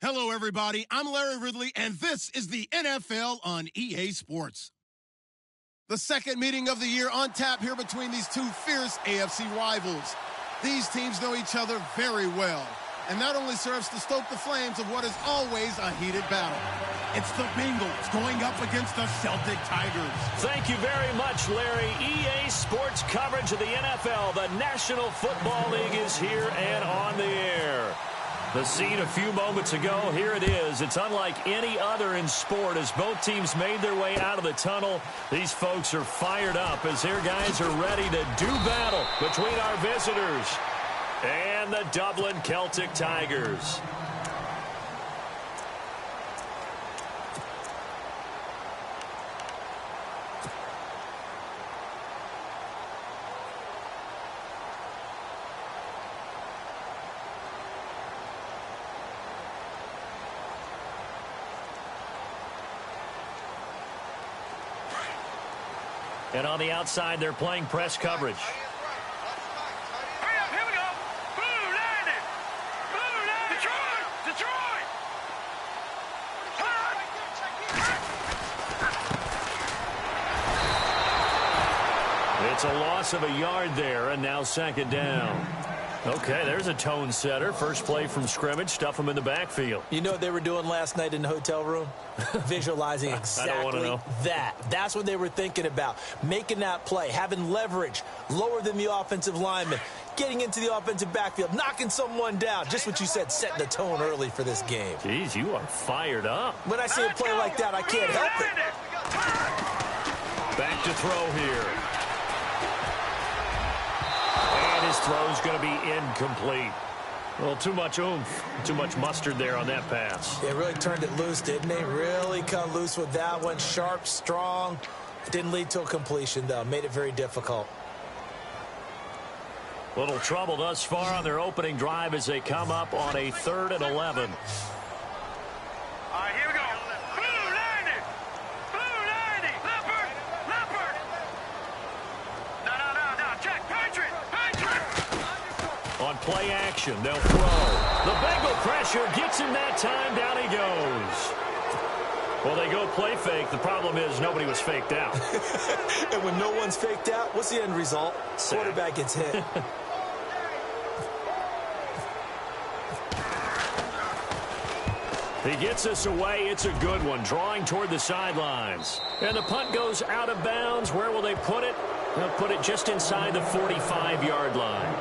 Hello, everybody. I'm Larry Ridley, and this is the NFL on EA Sports. The second meeting of the year on tap here between these two fierce AFC rivals. These teams know each other very well, and that only serves to stoke the flames of what is always a heated battle. It's the Bengals going up against the Celtic Tigers. Thank you very much, Larry. EA Sports coverage of the NFL. The National Football League is here and on the air. The scene a few moments ago, here it is. It's unlike any other in sport as both teams made their way out of the tunnel. These folks are fired up as their guys are ready to do battle between our visitors and the Dublin Celtic Tigers. And on the outside, they're playing press coverage. Hurry up, here we go. Blue landed. Blue landed. Detroit. Detroit. It's a loss of a yard there, and now second down. Okay, there's a tone setter. First play from scrimmage, stuff them in the backfield. You know what they were doing last night in the hotel room? Visualizing exactly that. That's what they were thinking about. Making that play, having leverage, lower than the offensive lineman, getting into the offensive backfield, knocking someone down. Just what you said, setting the tone early for this game. Jeez, you are fired up. When I see a play like that, I can't help it. Back to throw here. And his throw's going to be incomplete. Well, too much oomph, too much mustard there on that pass. They really turned it loose, didn't they? Really cut loose with that one. Sharp, strong. Didn't lead to a completion, though. Made it very difficult. Little trouble thus far on their opening drive as they come up on a 3rd and 11. All right, here we go. Blue landed. Blue landed. Leopard. Leopard. No. Check. Patriot. On play action, they'll throw. The Bengal pressure gets him that time. Down he goes. Well, they go play fake. The problem is nobody was faked out. And when no one's faked out, what's the end result? Sack. Quarterback gets hit. He gets us away. It's a good one. Drawing toward the sidelines. And the punt goes out of bounds. Where will they put it? They'll put it just inside the 45-yard line.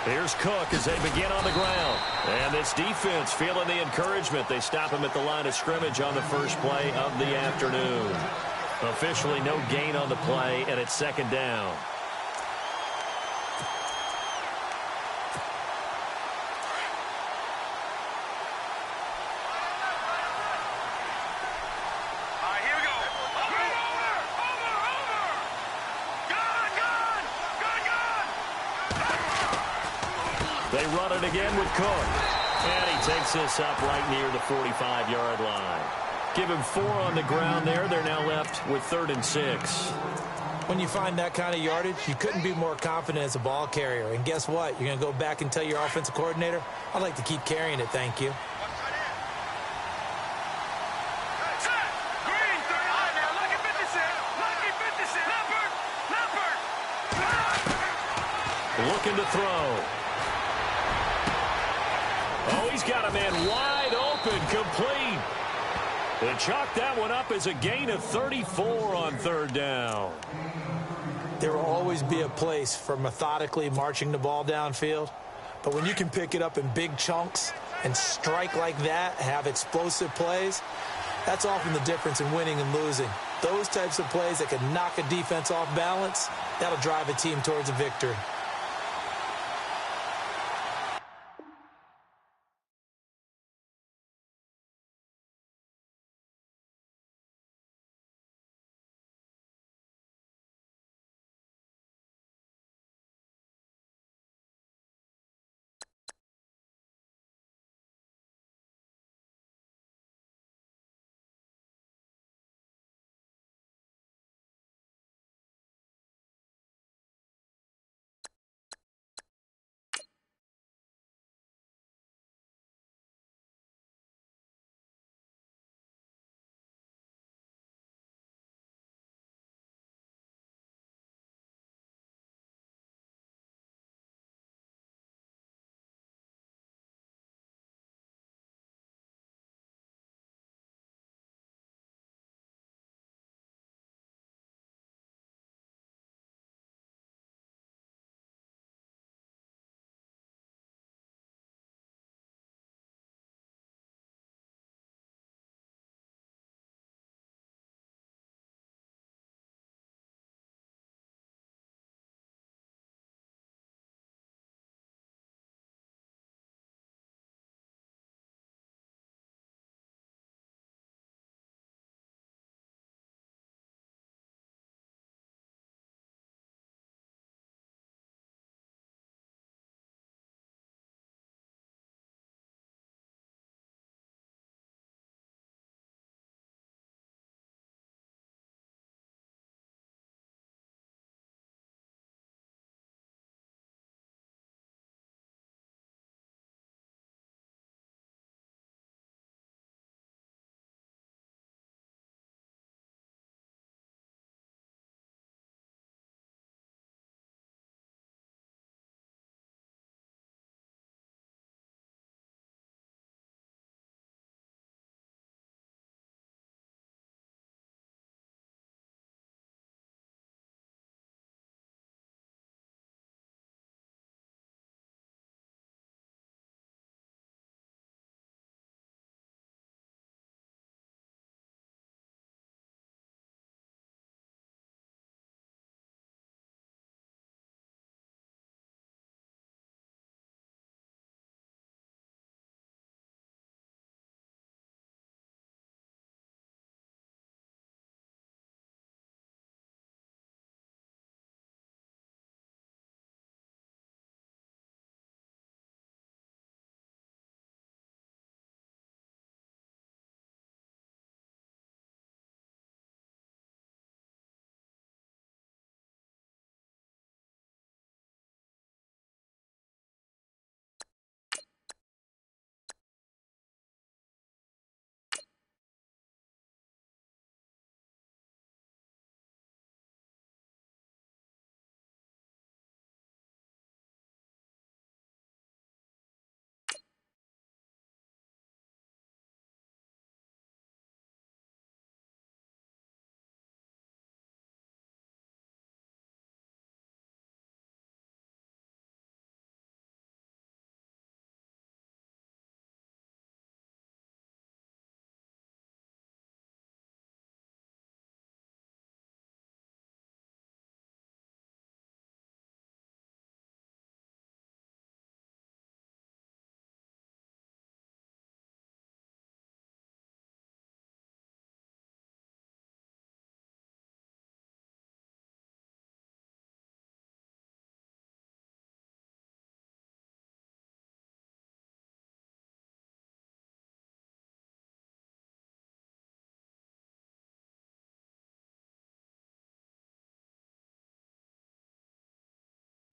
Here's Cook as they begin on the ground. And this defense feeling the encouragement. They stop him at the line of scrimmage on the first play of the afternoon. Officially no gain on the play, and it's second down. They run it again with Cook. And he takes this up right near the 45-yard line. Give him 4 on the ground there. They're now left with 3rd and 6. When you find that kind of yardage, you couldn't be more confident as a ball carrier. And guess what? You're going to go back and tell your offensive coordinator, I'd like to keep carrying it, thank you. Looking to throw. Oh, he's got a man wide open, complete. They chalk that one up as a gain of 34 on 3rd down. There will always be a place for methodically marching the ball downfield. But when you can pick it up in big chunks and strike like that, have explosive plays, that's often the difference in winning and losing. Those types of plays that can knock a defense off balance, that'll drive a team towards a victory.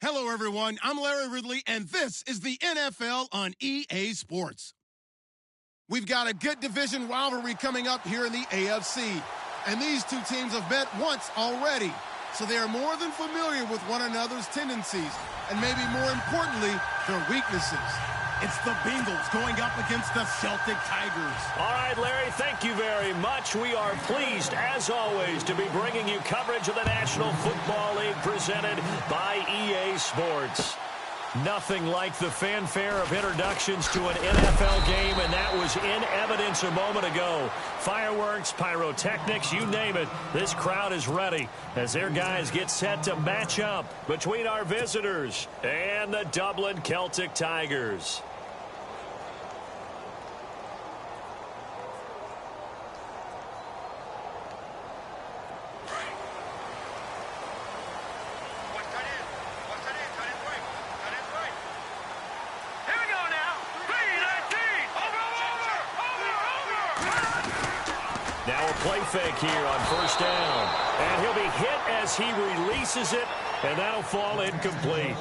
Hello, everyone. I'm Larry Ridley, and this is the NFL on EA Sports. We've got a good division rivalry coming up here in the AFC, and these two teams have met once already, so they are more than familiar with one another's tendencies, and maybe more importantly, their weaknesses. It's the Bengals going up against the Celtic Tigers. All right, Larry, thank you very much. We are pleased, as always, to be bringing you coverage of the National Football League presented by EA Sports. Nothing like the fanfare of introductions to an NFL game, and that was in evidence a moment ago. Fireworks, pyrotechnics, you name it. This crowd is ready as their guys get set to match up between our visitors and the Dublin Celtic Tigers. Play fake here on first down. And he'll be hit as he releases it, and that'll fall incomplete.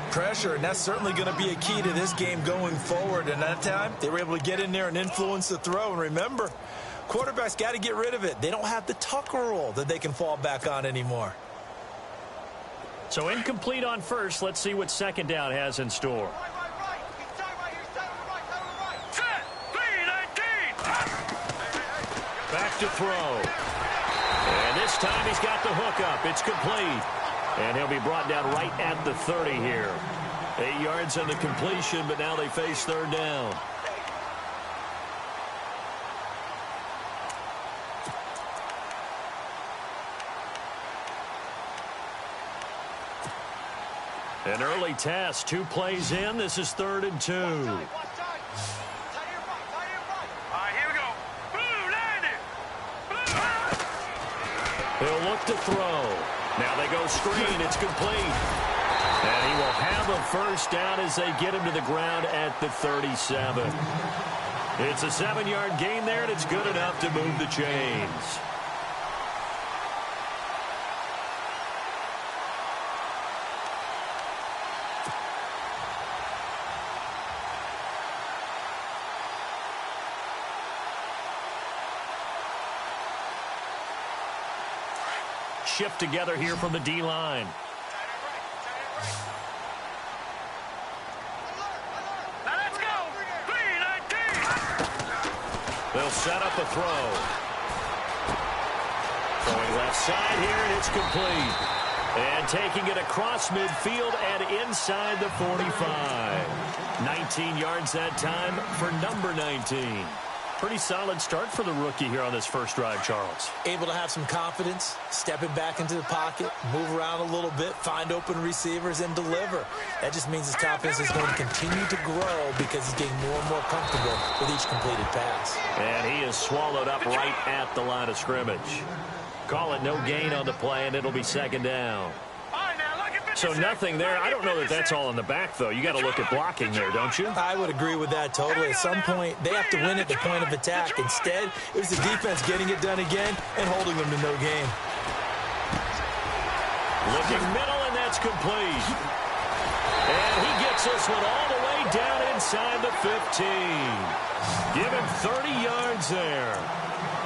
Pressure, and that's certainly going to be a key to this game going forward. And that time, they were able to get in there and influence the throw. And remember, quarterbacks got to get rid of it. They don't have the tucker roll that they can fall back on anymore. So incomplete on first. Let's see what second down has in store. Back to throw. And this time he's got the hook up. It's complete. And he'll be brought down right at the 30 here. 8 yards on the completion, but now they face third down. An early test. 2 plays in. This is 3rd and 2. He'll look to throw. Now they go screen. It's complete. And he will have a first down as they get him to the ground at the 37. It's a 7-yard gain there, and it's good enough to move the chains. Shift together here from the D-line. Now let's go. 3-19. They'll set up a throw. Throwing left side here, and it's complete. And taking it across midfield and inside the 45. 19 yards that time for number 19. Pretty solid start for the rookie here on this first drive, Charles. Able to have some confidence, stepping back into the pocket, move around a little bit, find open receivers, and deliver. That just means his confidence is going to continue to grow because he's getting more and more comfortable with each completed pass. And he is swallowed up right at the line of scrimmage. Call it no gain on the play, and it'll be second down. So nothing there. I don't know that that's all in the back, though. You got to look at blocking there, don't you? I would agree with that totally. At some point, they have to win at the point of attack. Instead, it was the defense getting it done again and holding them to no gain. Looking middle, and that's complete. And he gets this one all the way down inside the 15. Give him 30 yards there.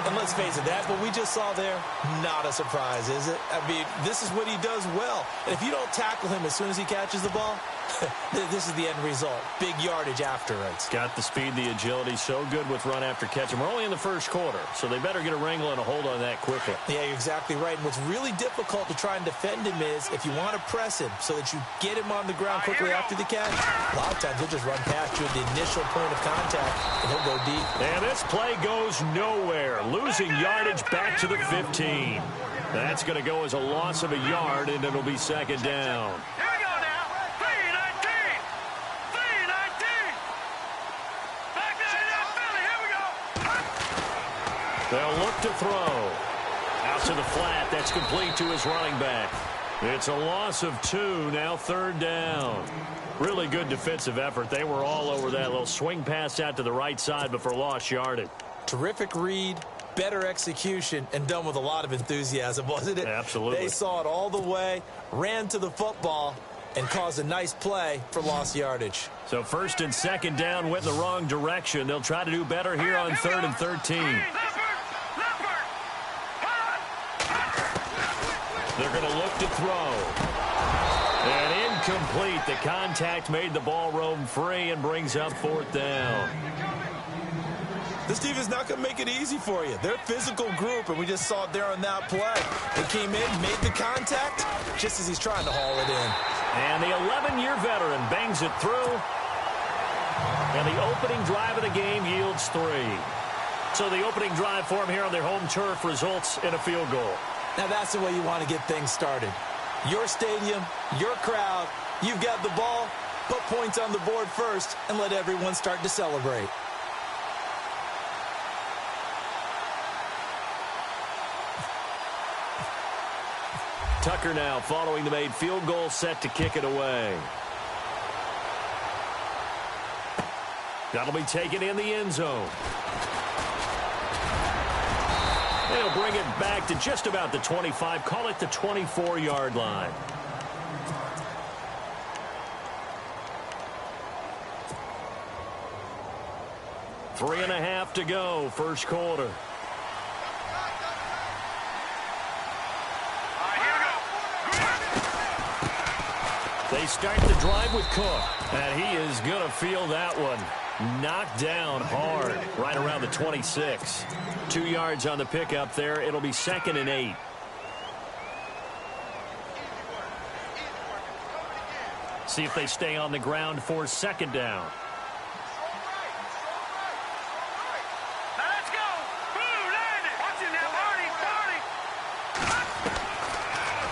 And let's face it, that what we just saw there, not a surprise, is it? I mean, this is what he does well. And if you don't tackle him as soon as he catches the ball, this is the end result. Big yardage afterwards. Got the speed, the agility, so good with run after catch. And we're only in the first quarter, so they better get a wrangle and a hold on that quickly. Yeah, you're exactly right. And what's really difficult to try and defend him is if you want to press him so that you get him on the ground quickly after the catch, a lot of times he'll just run past you at the initial point of contact, and he'll go deep. And this play goes nowhere. Losing yardage back to the 15. That's going to go as a loss of a yard, and it'll be second down. Here we go now. 3-19. 3-19. Back to that Philly. Here we go. They'll look to throw. Out to the flat. That's complete to his running back. It's a loss of 2. Now third down. Really good defensive effort. They were all over that little swing pass out to the right side before lost yardage. Terrific read. Better execution, and done with a lot of enthusiasm, wasn't it? Absolutely. They saw it all the way, ran to the football, and cause a nice play for lost yardage. So first and second down went in the wrong direction. They'll try to do better here on 3rd and 13. They're going to look to throw. And incomplete. The contact made the ball roam free and brings up 4th down. This team is not going to make it easy for you. They're a physical group, and we just saw it there on that play. They came in, made the contact, just as he's trying to haul it in. And the 11-year veteran bangs it through. And the opening drive of the game yields 3. So the opening drive for them here on their home turf results in a field goal. Now that's the way you want to get things started. Your stadium, your crowd, you've got the ball, put points on the board first, and let everyone start to celebrate. Tucker now following the made field goal, set to kick it away. That'll be taken in the end zone. They'll bring it back to just about the 25, call it the 24-yard line. Three and a half to go, first quarter. They start the drive with Cook, and he is going to feel that one. Knocked down hard, right around the 26. 2 yards on the pickup there. It'll be 2nd and 8. See if they stay on the ground for 2nd down.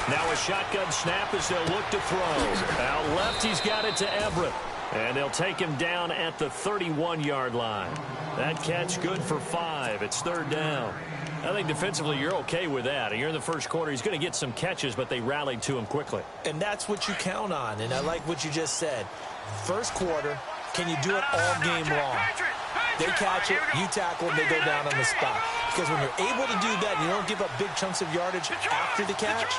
Now a shotgun snap as they'll look to throw. Out left, he's got it to Everett. And they'll take him down at the 31-yard line. That catch good for 5. It's 3rd down. I think defensively you're okay with that. You're in the first quarter. He's going to get some catches, but they rallied to him quickly. And that's what you count on. And I like what you just said. First quarter, can you do it all game long? They catch it, you tackle them, they go down on the spot. Because when you're able to do that, and you don't give up big chunks of yardage after the catch,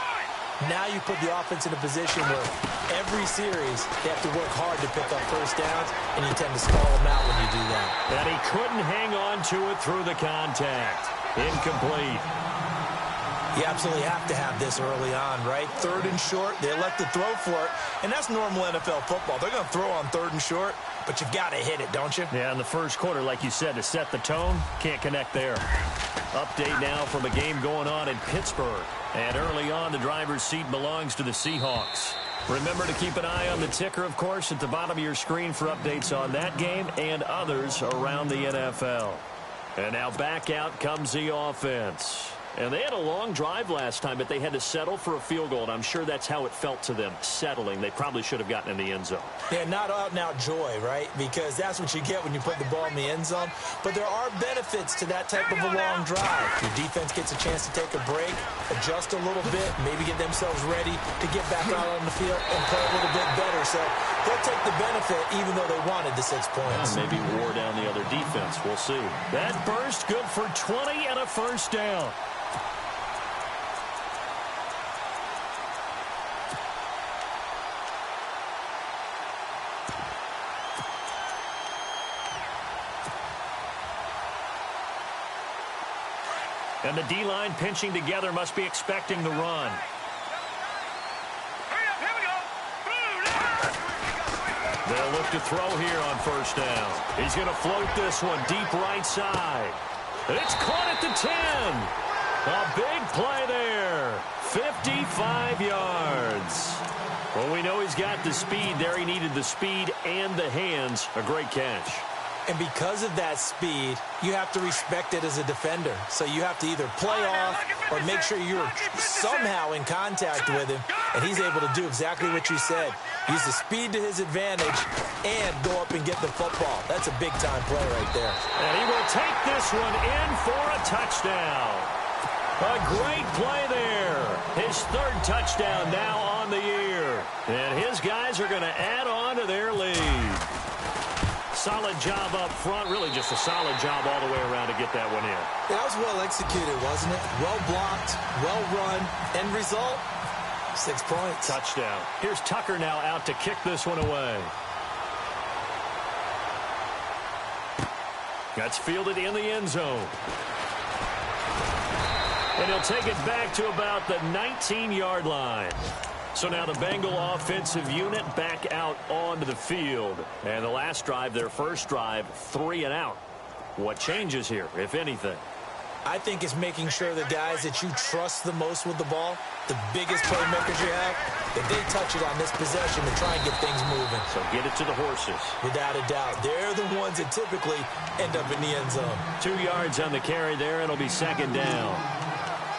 now you put the offense in a position where every series they have to work hard to pick up first downs, and you tend to stall them out when you do that. And he couldn't hang on to it through the contact. Incomplete. You absolutely have to have this early on, right? 3rd and short, they elect to throw for it, and that's normal NFL football. They're going to throw on 3rd and short, but you've got to hit it, don't you? Yeah, in the first quarter, like you said, to set the tone, can't connect there. Update now from a game going on in Pittsburgh. And early on, the driver's seat belongs to the Seahawks. Remember to keep an eye on the ticker, of course, at the bottom of your screen for updates on that game and others around the NFL. And now back out comes the offense. And they had a long drive last time, but they had to settle for a field goal, and I'm sure that's how it felt to them, settling. They probably should have gotten in the end zone. Yeah, not out-and-out joy, right? Because that's what you get when you put the ball in the end zone. But there are benefits to that type of a long drive. Your defense gets a chance to take a break, adjust a little bit, maybe get themselves ready to get back out on the field and play a little bit better. So they'll take the benefit even though they wanted the 6 points. Maybe wore down the other defense. We'll see. That burst good for 20 and a first down. And the D-line pinching together must be expecting the run. They'll look to throw here on first down. He's going to float this one deep right side. It's caught at the 10. A big play there. 55 yards. Well, we know he's got the speed there. He needed the speed and the hands. A great catch. And because of that speed, you have to respect it as a defender. So you have to either play off or make sure you're somehow in contact with him. And he's able to do exactly what you said. Use the speed to his advantage and go up and get the football. That's a big-time play right there. And he will take this one in for a touchdown. A great play there. His 3rd touchdown now on the year. And his guys are going to add on to their lead. Solid job up front, really just a solid job all the way around to get that one in. That was well executed, wasn't it? Well blocked, well run. End result, 6 points. Touchdown. Here's Tucker now out to kick this one away. That's fielded in the end zone. And he'll take it back to about the 19-yard line. So now the Bengal offensive unit back out onto the field. And the last drive, their first drive, 3 and out. What changes here, if anything? I think it's making sure the guys that you trust the most with the ball, the biggest playmakers you have, that they touch it on this possession to try and get things moving. So get it to the horses. Without a doubt. They're the ones that typically end up in the end zone. 2 yards on the carry there. It'll be second down.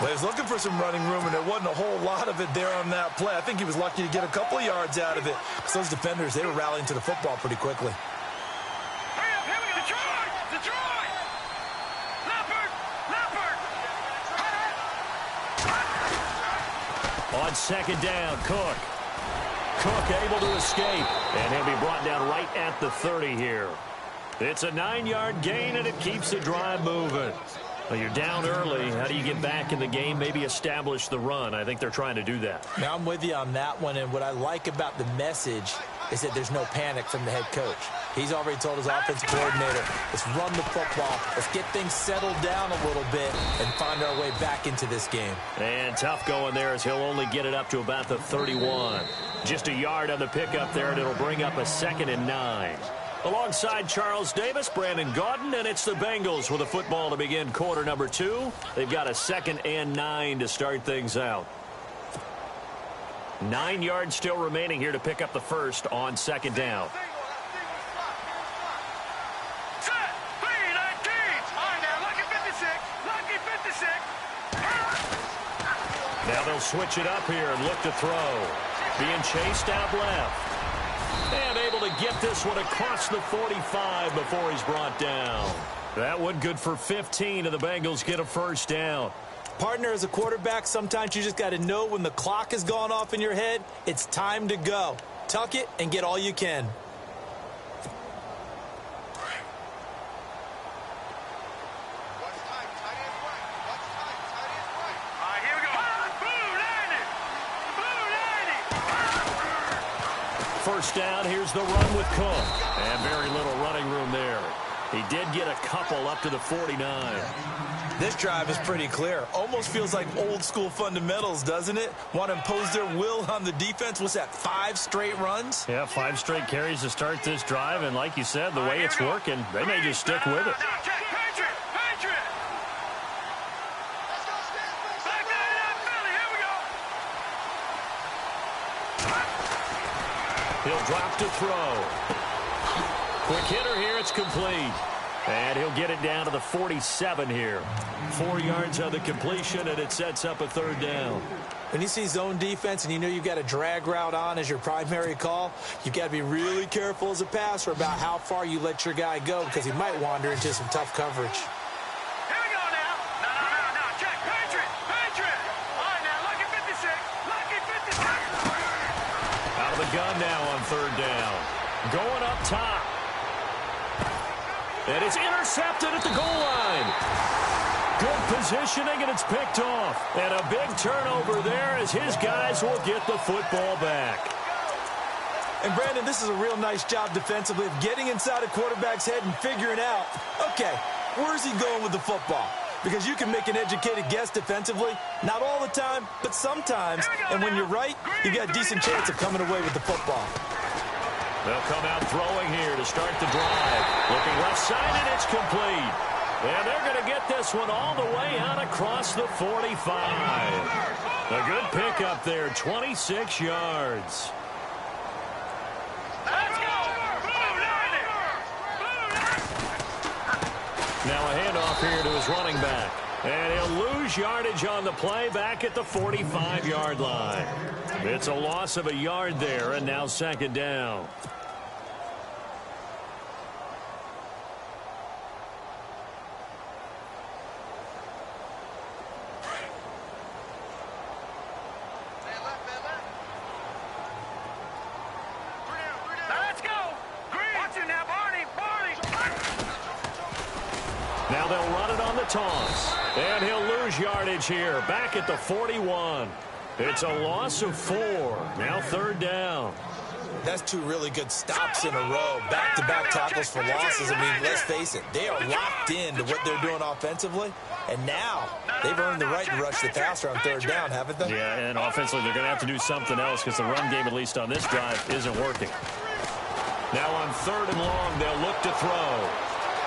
Well, he was looking for some running room, and there wasn't a whole lot of it there on that play. I think he was lucky to get a couple of yards out of it. So those defenders, they were rallying to the football pretty quickly. Hurry up, here we go. Detroit! Leopard! On second down, Cook. Cook able to escape, and he'll be brought down right at the 30 here. It's a 9-yard gain, and it keeps the drive moving. Well, you're down early. How do you get back in the game, maybe establish the run? I think they're trying to do that. Now, I'm with you on that one, and what I like about the message is that there's no panic from the head coach. He's already told his offensive coordinator, let's run the football, let's get things settled down a little bit and find our way back into this game. And tough going there as he'll only get it up to about the 31. Just a yard on the pickup there, and it'll bring up a 2nd and 9. Alongside Charles Davis, Brandon Gaudin, and it's the Bengals with a football to begin quarter number 2. They've got a 2nd and 9 to start things out. 9 yards still remaining here to pick up the first on second down. Set! 3-19! All right, now, lucky 56! Lucky 56! Now they'll switch it up here and look to throw. Being chased out left. And able to get this one across the 45 before he's brought down. That one good for 15, and the Bengals get a first down. Partner, as a quarterback, sometimes you just got to know when the clock has gone off in your head, it's time to go. Tuck it and get all you can. First down, here's the run with Cook. And very little running room there. He did get a couple up to the 49. This drive is pretty clear. Almost feels like old school fundamentals, doesn't it? Want to impose their will on the defense. What's that, 5 straight runs? Yeah, 5 straight carries to start this drive. And like you said, the way it's working, they may just stick with it. He'll drop to throw. Quick hitter here, it's complete. And he'll get it down to the 47 here. 4 yards on the completion, and it sets up a third down. When you see zone defense and you know you've got a drag route on as your primary call, you've got to be really careful as a passer about how far you let your guy go because he might wander into some tough coverage. Here we go now. No. Check. Patriot. All right, now, lucky 56. Lucky 56. Out of the gun now on third down. Going up top. And it's intercepted at the goal line. Good positioning, and it's picked off. And a big turnover there as his guys will get the football back. And, Brandon, this is a real nice job defensively of getting inside a quarterback's head and figuring out, okay, where's he going with the football? Because you can make an educated guess defensively. Not all the time, but sometimes. And when you're right, you've got a decent chance of coming away with the football. They'll come out throwing here to start the drive. Looking left side, and it's complete. And they're going to get this one all the way out across the 45. A good pickup there, 26 yards. Let's go! Now a handoff here to his running back. And he'll lose yardage on the play back at the 45-yard line. It's a loss of a yard there, and now second down. Let's go! Watch it now, Barney! Now they'll run it on the toss. And he'll lose yardage here, back at the 41. It's a loss of 4. Now 3rd down. That's 2 really good stops in a row. Back-to-back tackles for losses. I mean, let's face it, they are locked into what they're doing offensively. And now they've earned the right to rush the passer on 3rd down, haven't they? Yeah, and offensively they're going to have to do something else because the run game, at least on this drive, isn't working. Now on 3rd and long, they'll look to throw.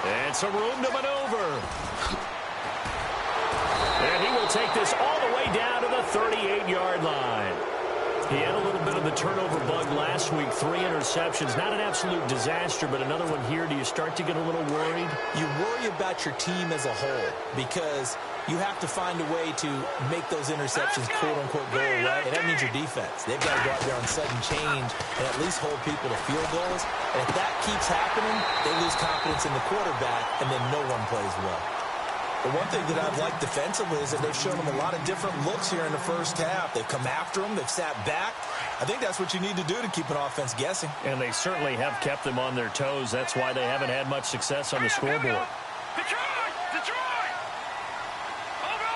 And some room to maneuver. And he will take this all the way down to the 38-yard line. He had a little bit of the turnover bug last week, 3 interceptions. Not an absolute disaster, but another one here. Do you start to get a little worried? You worry about your team as a whole because you have to find a way to make those interceptions, quote-unquote, go away, and that means your defense. They've got to go out there on sudden change and at least hold people to field goals. And if that keeps happening, they lose confidence in the quarterback, and then no one plays well. The one thing that I've liked defensively is that they've shown them a lot of different looks here in the first half. They've come after them. They've sat back. I think that's what you need to do to keep an offense guessing. And they certainly have kept them on their toes. That's why they haven't had much success on the scoreboard. Detroit! Detroit! Over!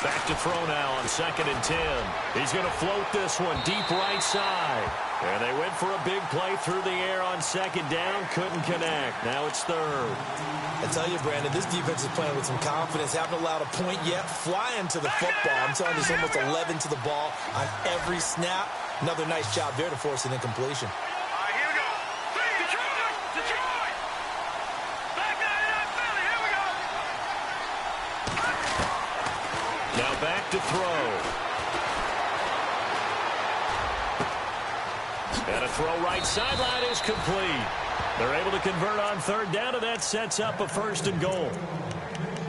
Back to throw now on 2nd and 10. He's going to float this one deep right side. And they went for a big play through the air on 2nd down. Couldn't connect. Now it's 3rd. I tell you, Brandon, this defense is playing with some confidence. Haven't allowed a point yet. Flying to the football. I'm telling you, it's almost 11 to the ball on every snap. Another nice job there to force an incompletion. All right, here we go. Detroit! Detroit! Back down in that belly. Here we go. Now back to throw. And a throw right sideline is complete. They're able to convert on 3rd down, and that sets up a 1st and goal.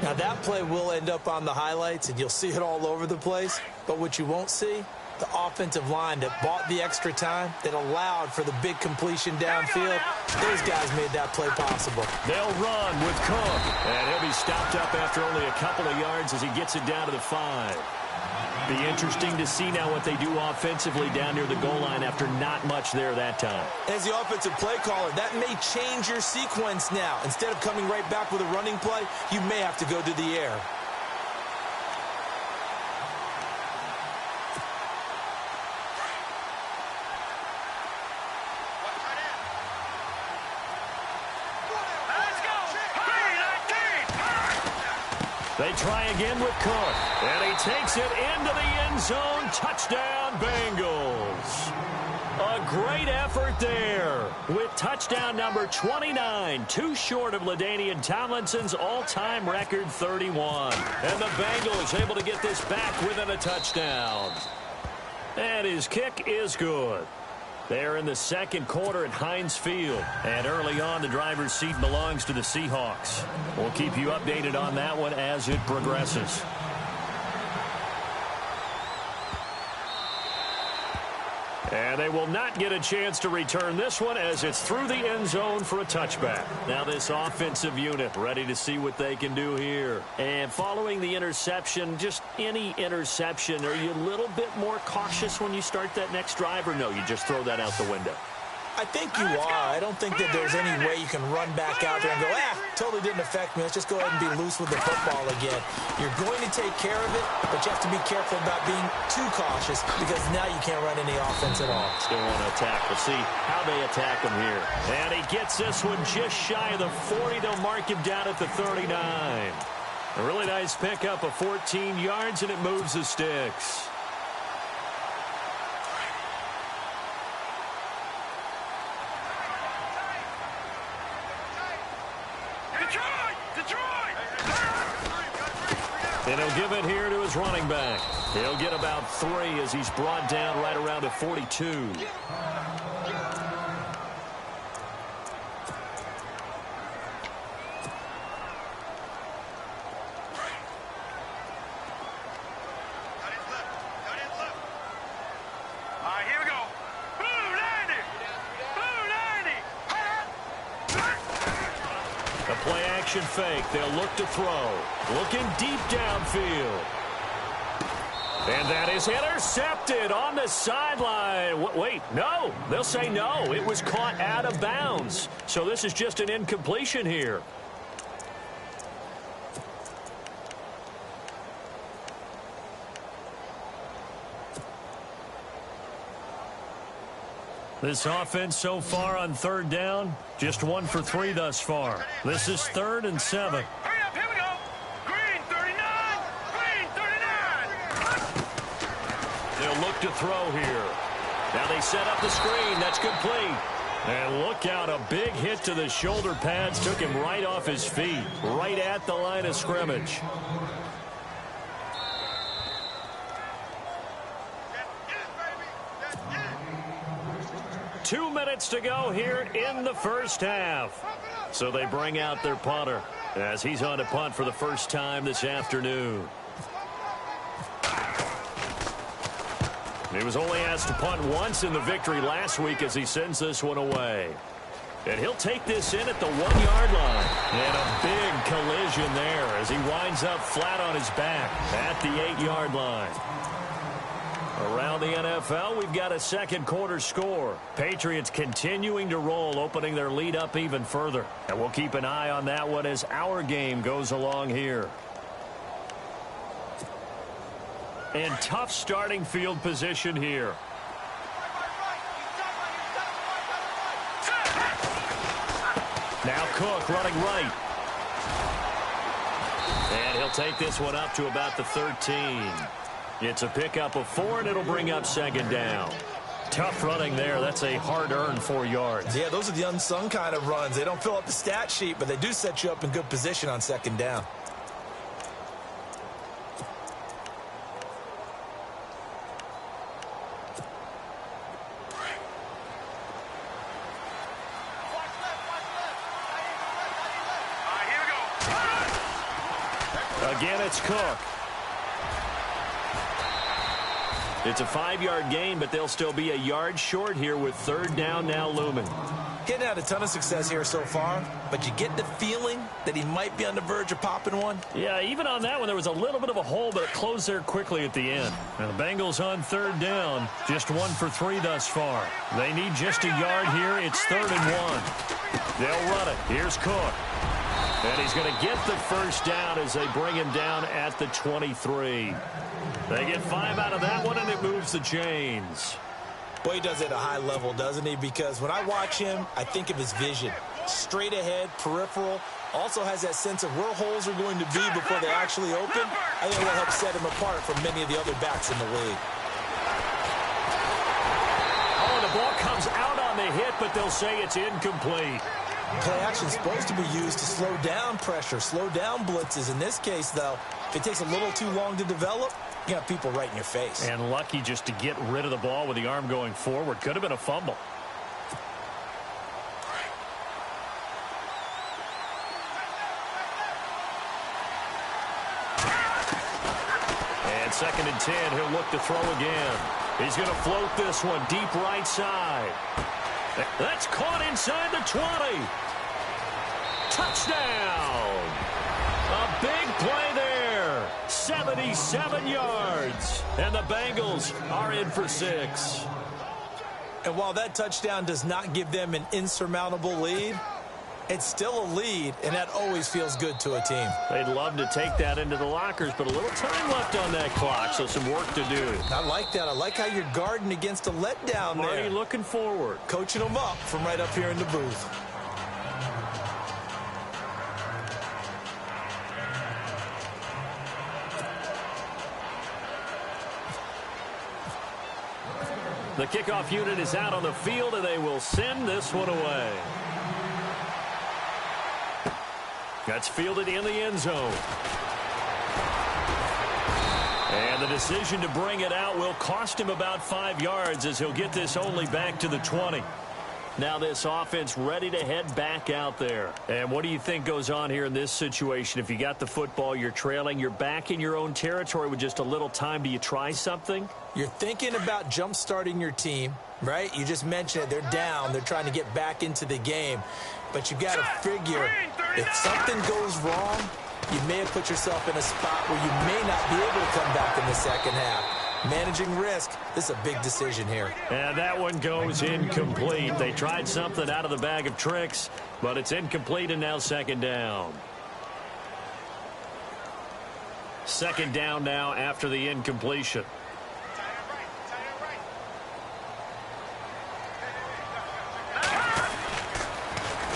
Now, that play will end up on the highlights, and you'll see it all over the place. But what you won't see, the offensive line that bought the extra time, that allowed for the big completion downfield, those guys made that play possible. They'll run with Cook, and he'll be stopped up after only a couple of yards as he gets it down to the 5. Be interesting to see now what they do offensively down near the goal line after not much there that time. As the offensive play caller, that may change your sequence now. Instead of coming right back with a running play, you may have to go to the air. They try again with Cook, and he takes it into the end zone. Touchdown, Bengals. A great effort there with touchdown number 29, too short of LaDainian Tomlinson's all-time record 31. And the Bengals able to get this back within a touchdown. And his kick is good. They're in the 2nd quarter at Heinz Field. And early on, the driver's seat belongs to the Seahawks. We'll keep you updated on that one as it progresses. And they will not get a chance to return this one as it's through the end zone for a touchback. Now this offensive unit ready to see what they can do here. And following the interception, just any interception, are you a little bit more cautious when you start that next drive, or no, you just throw that out the window? I think you are. I don't think that there's any way you can run back out there and go, totally didn't affect me. Let's just go ahead and be loose with the football again. You're going to take care of it, but you have to be careful about being too cautious because now you can't run any offense at all. Still want to attack. We'll see how they attack him here. And he gets this one just shy of the 40. They'll mark him down at the 39. A really nice pickup of 14 yards, and it moves the sticks. And he'll give it here to his running back. He'll get about 3 as he's brought down right around the 42. Fake. They'll look to throw. Looking deep downfield. And that is intercepted on the sideline. Wait, no. They'll say no. It was caught out of bounds. So this is just an incompletion here. This offense so far on third down, just 1 for 3 thus far. This is 3rd and 7. Hurry up, here we go. Green 39. Green 39. They'll look to throw here. Now they set up the screen. That's complete. And look out, a big hit to the shoulder pads took him right off his feet, right at the line of scrimmage. That's it. 2 minutes to go here in the first half. So they bring out their punter as he's on to punt for the first time this afternoon. He was only asked to punt once in the victory last week as he sends this one away. And he'll take this in at the 1-yard line. And a big collision there as he winds up flat on his back at the 8-yard line. Around the NFL, we've got a second quarter score. Patriots continuing to roll, opening their lead up even further. And we'll keep an eye on that one as our game goes along here. And tough starting field position here. Now Cook running right. And he'll take this one up to about the 13. It's a pickup of 4, and it'll bring up second down. Tough running there. That's a hard-earned 4 yards. Yeah, those are the unsung kind of runs. They don't fill up the stat sheet, but they do set you up in good position on second down. Again, it's Cook. It's a 5-yard gain, but they'll still be a yard short here with third down now looming. Getting had a ton of success here so far, but you get the feeling that he might be on the verge of popping one. Yeah, even on that one, there was a little bit of a hole, but it closed there quickly at the end. And the Bengals on third down, just 1 for 3 thus far. They need just a yard here. It's 3rd and 1. They'll run it. Here's Cook. And he's going to get the first down as they bring him down at the 23. They get 5 out of that one, and it moves the chains. Boy, he does it at a high level, doesn't he? Because when I watch him, I think of his vision. Straight ahead, peripheral. Also has that sense of where holes are going to be before they actually open. I think that helps set him apart from many of the other backs in the league. Oh, and the ball comes out on the hit, but they'll say it's incomplete. Play action is supposed to be used to slow down pressure, slow down blitzes. In this case, though, if it takes a little too long to develop, you got people right in your face. And lucky just to get rid of the ball with the arm going forward. Could have been a fumble. And 2nd and 10, he'll look to throw again. He's going to float this one deep right side. That's caught inside the 20. Touchdown. A big play there. 77 yards. And the Bengals are in for 6. And while that touchdown does not give them an insurmountable lead, it's still a lead, and that always feels good to a team. They'd love to take that into the lockers, but a little time left on that clock, so some work to do. I like that. I like how you're guarding against a letdown there. Marty looking forward. Coaching them up from right up here in the booth. The kickoff unit is out on the field, and they will send this one away. That's fielded in the end zone. And the decision to bring it out will cost him about 5 yards as he'll get this only back to the 20. Now this offense ready to head back out there. And what do you think goes on here in this situation? If you got the football, you're trailing, you're back in your own territory with just a little time. Do you try something? You're thinking about jump-starting your team, right? You just mentioned it. They're down. They're trying to get back into the game. But you got to figure, if something goes wrong, you may have put yourself in a spot where you may not be able to come back in the second half. Managing risk, this is a big decision here. And that one goes incomplete. They tried something out of the bag of tricks, but it's incomplete, and now second down. Second down now after the incompletion.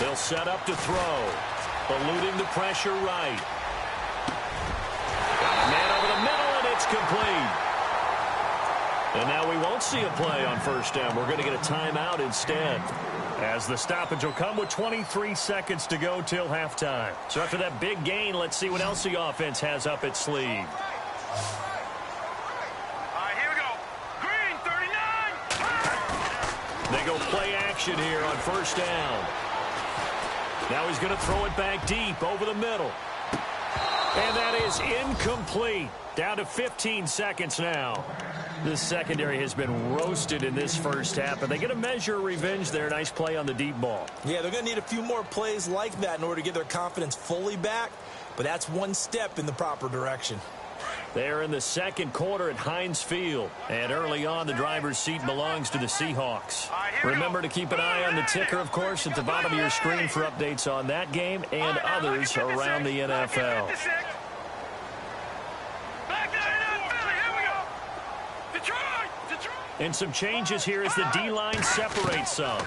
They'll set up to throw. Eluding the pressure right. Got a man over the middle, and it's complete. And now we won't see a play on first down. We're going to get a timeout instead, as the stoppage will come with 23 seconds to go till halftime. So after that big gain, let's see what else the offense has up its sleeve. All right, here we go. Green, 39. They go play action here on first down. Now he's going to throw it back deep over the middle. And that is incomplete. Down to 15 seconds now. This secondary has been roasted in this first half, but they get a measure of revenge there. Nice play on the deep ball. Yeah, they're going to need a few more plays like that in order to get their confidence fully back, but that's one step in the proper direction. They're in the second quarter at Heinz Field, and early on, the driver's seat belongs to the Seahawks. Remember to keep an eye on the ticker, of course, at the bottom of your screen for updates on that game and others around the NFL. And some changes here as the D-line separates some.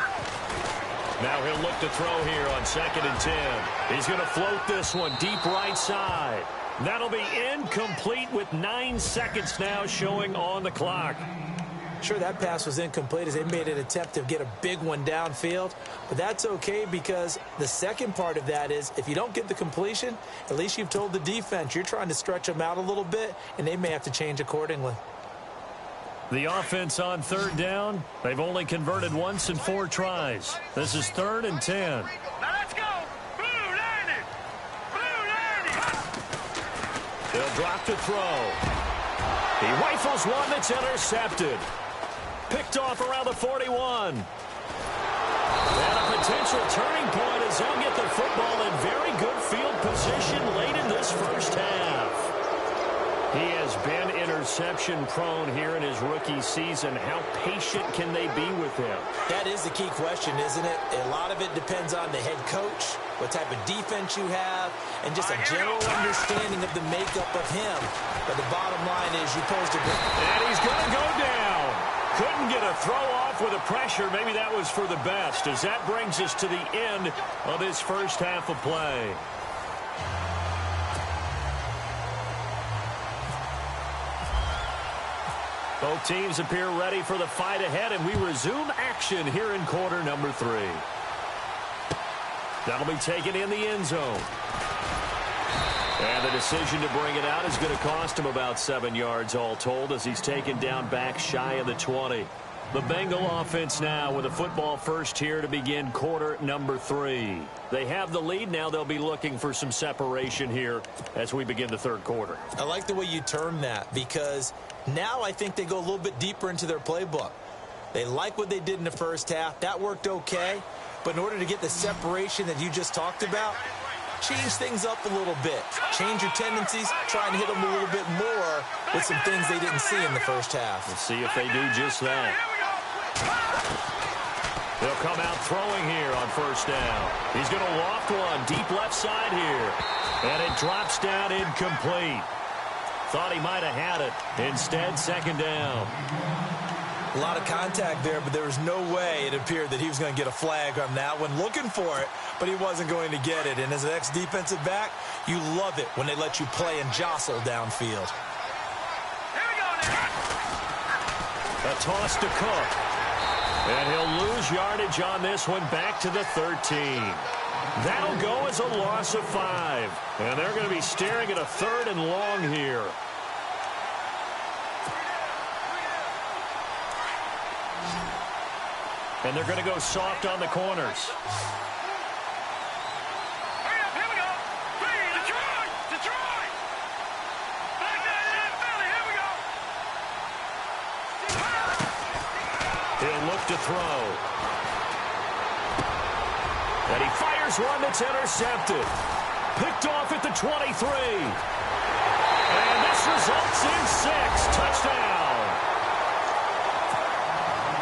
Now he'll look to throw here on 2nd and 10. He's going to float this one deep right side. That'll be incomplete with 9 seconds now showing on the clock. Sure, that pass was incomplete as they made an attempt to get a big one downfield, but that's okay because the second part of that is if you don't get the completion, at least you've told the defense you're trying to stretch them out a little bit, and they may have to change accordingly. The offense on 3rd down, they've only converted once in 4 tries. This is 3rd and 10. Now let's go. Blue landed. Blue landed. They'll drop to throw. He rifles one that's intercepted. Picked off around the 41. And a potential turning point as they'll get the football in very good field position late in this first half. He has been interception-prone here in his rookie season. How patient can they be with him? That is the key question, isn't it? A lot of it depends on the head coach, what type of defense you have, and just a general understanding of the makeup of him. But the bottom line is you posed a good... And he's going to go down. Couldn't get a throw off with the pressure. Maybe that was for the best, as that brings us to the end of this first half of play. Both teams appear ready for the fight ahead, and we resume action here in quarter number 3. That'll be taken in the end zone. And the decision to bring it out is going to cost him about 7 yards all told as he's taken down back shy of the 20. The Bengal offense now with a football first here to begin quarter number 3. They have the lead. Now they'll be looking for some separation here as we begin the 3rd quarter. I like the way you term that because now I think they go a little bit deeper into their playbook. They like what they did in the first half. That worked okay. But in order to get the separation that you just talked about, change things up a little bit. Change your tendencies. Try and hit them a little bit more with some things they didn't see in the first half. Let's see if they do just that. They'll come out throwing here on first down. He's going to loft one deep left side here. And it drops down incomplete. Thought he might have had it. Instead, 2nd down. A lot of contact there, but there was no way it appeared that he was going to get a flag on that one. Looking for it, but he wasn't going to get it. And as an ex-defensive back, you love it when they let you play and jostle downfield. Here we go now. A toss to Cook. And he'll lose yardage on this one back to the 13. That'll go as a loss of 5. And they're going to be staring at a 3rd and long here. And they're going to go soft on the corners. Hurry up, here we go. Detroit, Detroit. Back down in Philly, here we go. He'll look to throw. And he fires one that's intercepted. Picked off at the 23. And this results in 6. Touchdown.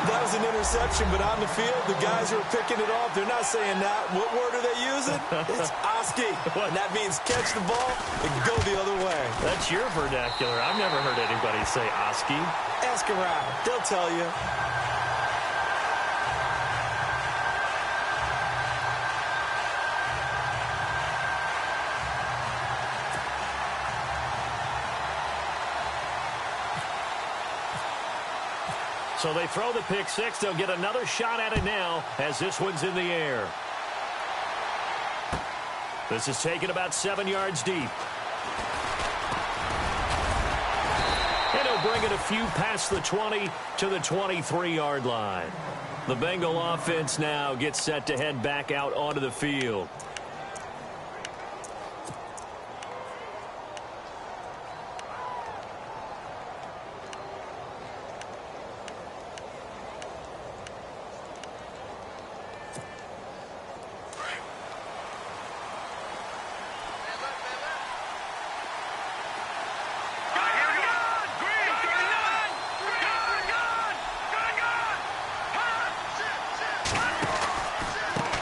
That was an interception, but on the field, the guys who are picking it off, they're not saying that. What word are they using? It's Oski. And that means catch the ball and go the other way. That's your vernacular. I've never heard anybody say Oski. Ask around. They'll tell you. So they throw the pick six. They'll get another shot at it now as this one's in the air. This is taken about 7 yards deep. And he'll bring it a few past the 20 to the 23-yard line. The Bengal offense now gets set to head back out onto the field.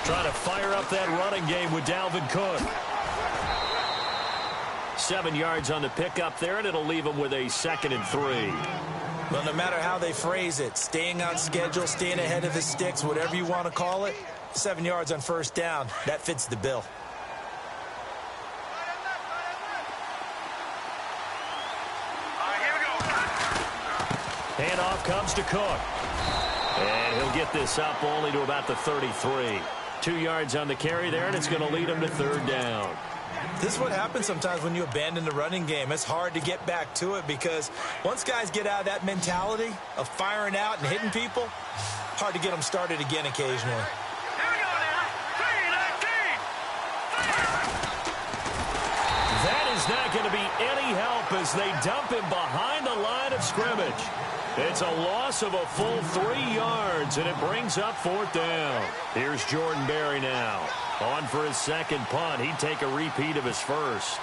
Trying to fire up that running game with Dalvin Cook. 7 yards on the pickup there, and it'll leave him with a 2nd and 3. Well, no matter how they phrase it, staying on schedule, staying ahead of the sticks, whatever you want to call it, 7 yards on first down, that fits the bill. Handoff comes to Cook. And he'll get this up only to about the 33. 2 yards on the carry there, and it's going to lead him to 3rd down. This is what happens sometimes when you abandon the running game. It's hard to get back to it because once guys get out of that mentality of firing out and hitting people, hard to get them started again occasionally. That is not going to be any help as they dump him behind the line of scrimmage. It's a loss of a full 3 yards, and it brings up 4th down. Here's Jordan Berry now. On for his 2nd punt. He'd take a repeat of his first.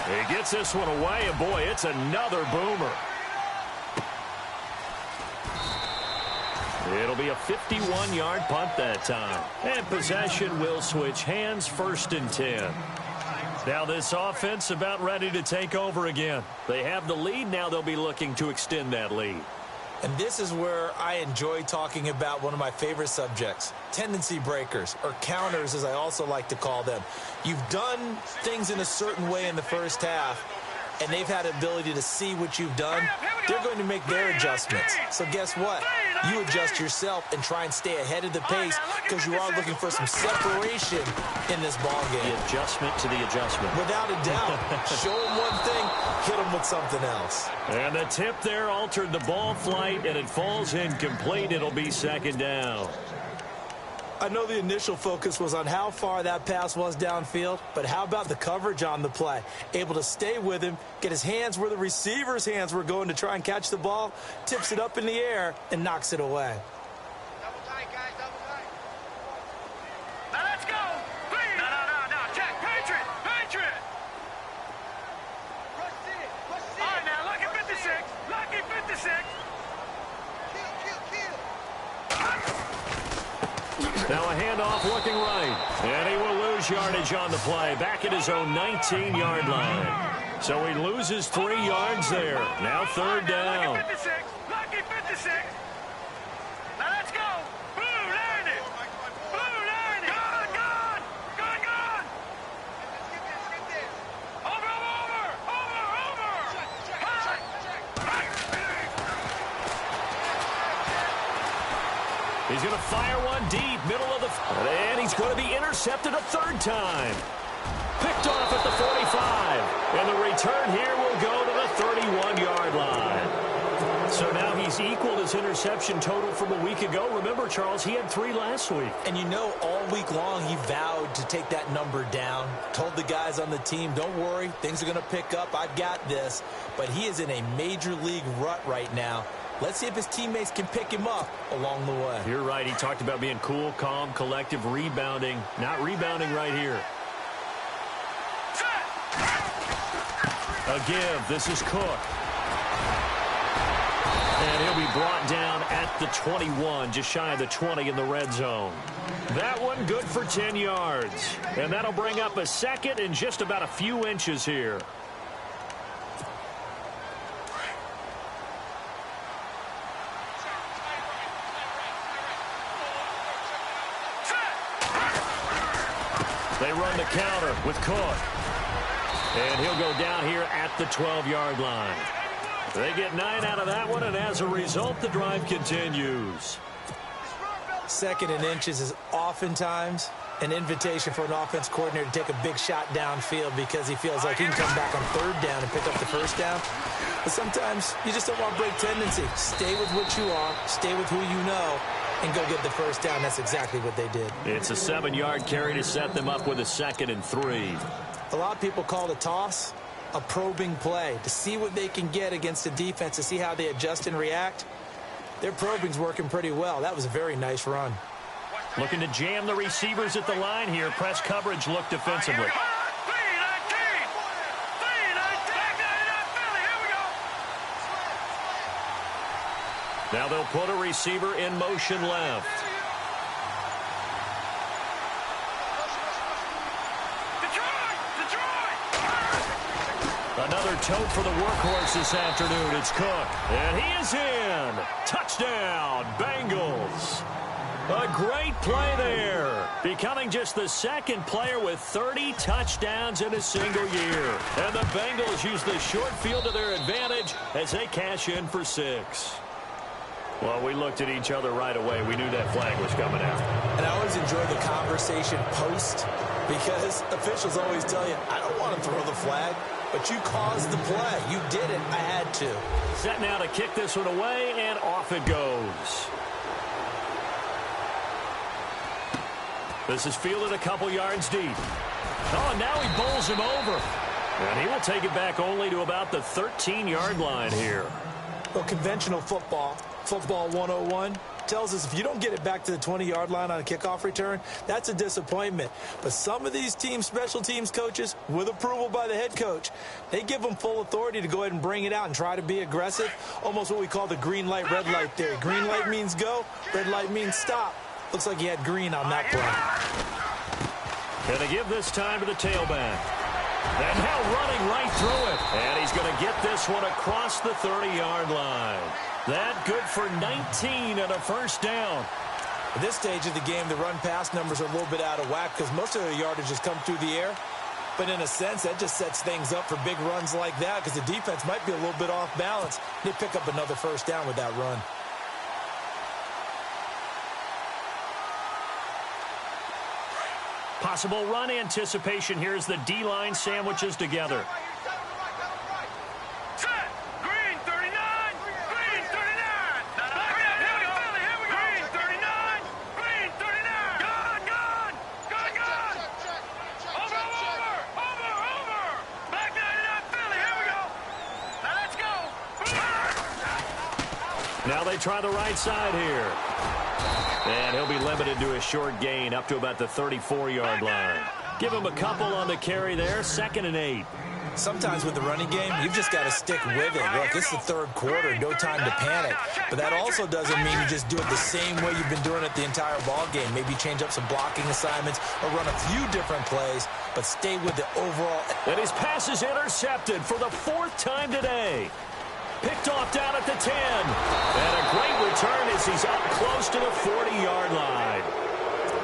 He gets this one away, and boy, it's another boomer. It'll be a 51-yard punt that time. And possession will switch hands, 1st and 10. Now this offense about ready to take over again. They have the lead. Now they'll be looking to extend that lead. And this is where I enjoy talking about one of my favorite subjects, tendency breakers, or counters as I also like to call them. You've done things in a certain way in the first half, and they've had the ability to see what you've done. They're going to make their adjustments. So guess what? You adjust yourself and try and stay ahead of the pace because you are looking for some separation in this ball game. The adjustment to the adjustment. Without a doubt. Show them one thing, hit them with something else. And the tip there altered the ball flight, and it falls incomplete. It'll be 2nd down. I know the initial focus was on how far that pass was downfield, but how about the coverage on the play? Able to stay with him, get his hands where the receiver's hands were going to try and catch the ball, tips it up in the air, and knocks it away. Double tight, guys, double tight. Now let's go. Please. No. Check. Patriot. All right, now, lucky 56. Lucky 56. Now a handoff looking right. And he will lose yardage on the play. Back at his own 19-yard line. So he loses 3 yards there. Now 3rd down. Lucky 56. Lucky 56. Now let's go. Blue, land it. Blue, land it. Gone. Skip this. Over. He's going to fire one deep, middle of the... And he's going to be intercepted a 3rd time. Picked off at the 45. And the return here will go to the 31-yard line. So now he's equaled his interception total from a week ago. Remember, Charles, he had 3 last week. And you know, all week long he vowed to take that number down. Told the guys on the team, don't worry, things are going to pick up. I've got this. But he is in a major league rut right now. Let's see if his teammates can pick him up along the way. You're right. He talked about being cool, calm, collective, rebounding. Not rebounding right here. A give. This is Cook. And he'll be brought down at the 21, just shy of the 20 in the red zone. That one good for 10 yards. And that'll bring up a 2nd and just about a few inches here. They run the counter with Cook. And he'll go down here at the 12-yard line. They get 9 out of that one, and as a result, the drive continues. 2nd and inches is oftentimes an invitation for an offense coordinator to take a big shot downfield because he feels like he can come back on 3rd down and pick up the 1st down. But sometimes you just don't want break tendency. Stay with what you are, stay with who you know, and go get the 1st down. That's exactly what they did. It's a 7-yard carry to set them up with a 2nd and 3. A lot of people call the toss a probing play to see what they can get against the defense, to see how they adjust and react. Their probing's working pretty well. That was a very nice run. Looking to jam the receivers at the line here. Press coverage look defensively. Now they'll put a receiver in motion left. Another tote for the workhorse this afternoon. It's Cook. And he is in. Touchdown, Bengals. A great play there. Becoming just the 2nd player with 30 touchdowns in a single year. And the Bengals use the short field to their advantage as they cash in for 6. Well, we looked at each other right away. We knew that flag was coming out. And I always enjoy the conversation post because officials always tell you, I don't want to throw the flag, but you caused the play. You did it. I had to. Set now to kick this one away, and off it goes. This is fielded a couple yards deep. Oh, now he bowls him over. And he will take it back only to about the 13-yard line here. Well, conventional football 101, tells us if you don't get it back to the 20-yard line on a kickoff return, that's a disappointment. But some of these teams, special teams coaches, with approval by the head coach, they give them full authority to go ahead and bring it out and try to be aggressive, almost what we call the green light, red light theory. Green light means go, red light means stop. Looks like he had green on that play. Going to give this time to the tailback. And now running right through it. And he's going to get this one across the 30-yard line. That good for 19 and a 1st down. At this stage of the game, the run-pass numbers are a little bit out of whack because most of the yardage has come through the air. But in a sense, that just sets things up for big runs like that because the defense might be a little bit off balance. They pick up another 1st down with that run. Possible run anticipation here as the D-line sandwiches together. Set. Green 39. Green 39. Here we go. Green 39. Green 39. Gone. Over. Back 99 Philly. Here we go. Now let's go. Now they try the right side here. And he'll be limited to a short gain up to about the 34-yard line. Give him a couple on the carry there. 2nd and 8. Sometimes with the running game, you've just got to stick with it. Look, this is the 3rd quarter. No time to panic. But that also doesn't mean you just do it the same way you've been doing it the entire ball game. Maybe change up some blocking assignments or run a few different plays, but stay with the overall. And his pass is intercepted for the 4th time today. Picked off down at the 10. And a great return as he's up close to the 40-yard line.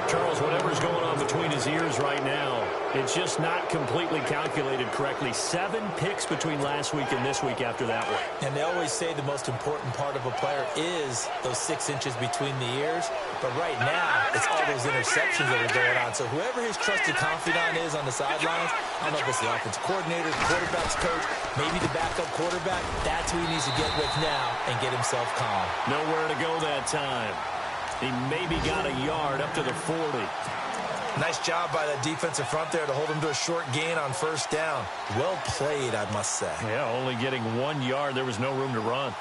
Charles, whatever's going on between his ears right now, it's just not completely calculated correctly. 7 picks between last week and this week after that one. And they always say the most important part of a player is those 6 inches between the ears. But right now, it's all those interceptions that are going on. So whoever his trusted confidant is on the sidelines, I don't know if it's the offensive coordinator, the quarterback's coach, maybe the backup quarterback, that's who he needs to get with now and get himself calm. Nowhere to go that time. He maybe got a yard up to the 40. Nice job by that defensive front there to hold him to a short gain on 1st down. Well played, I must say. Yeah, only getting 1 yard. There was no room to run.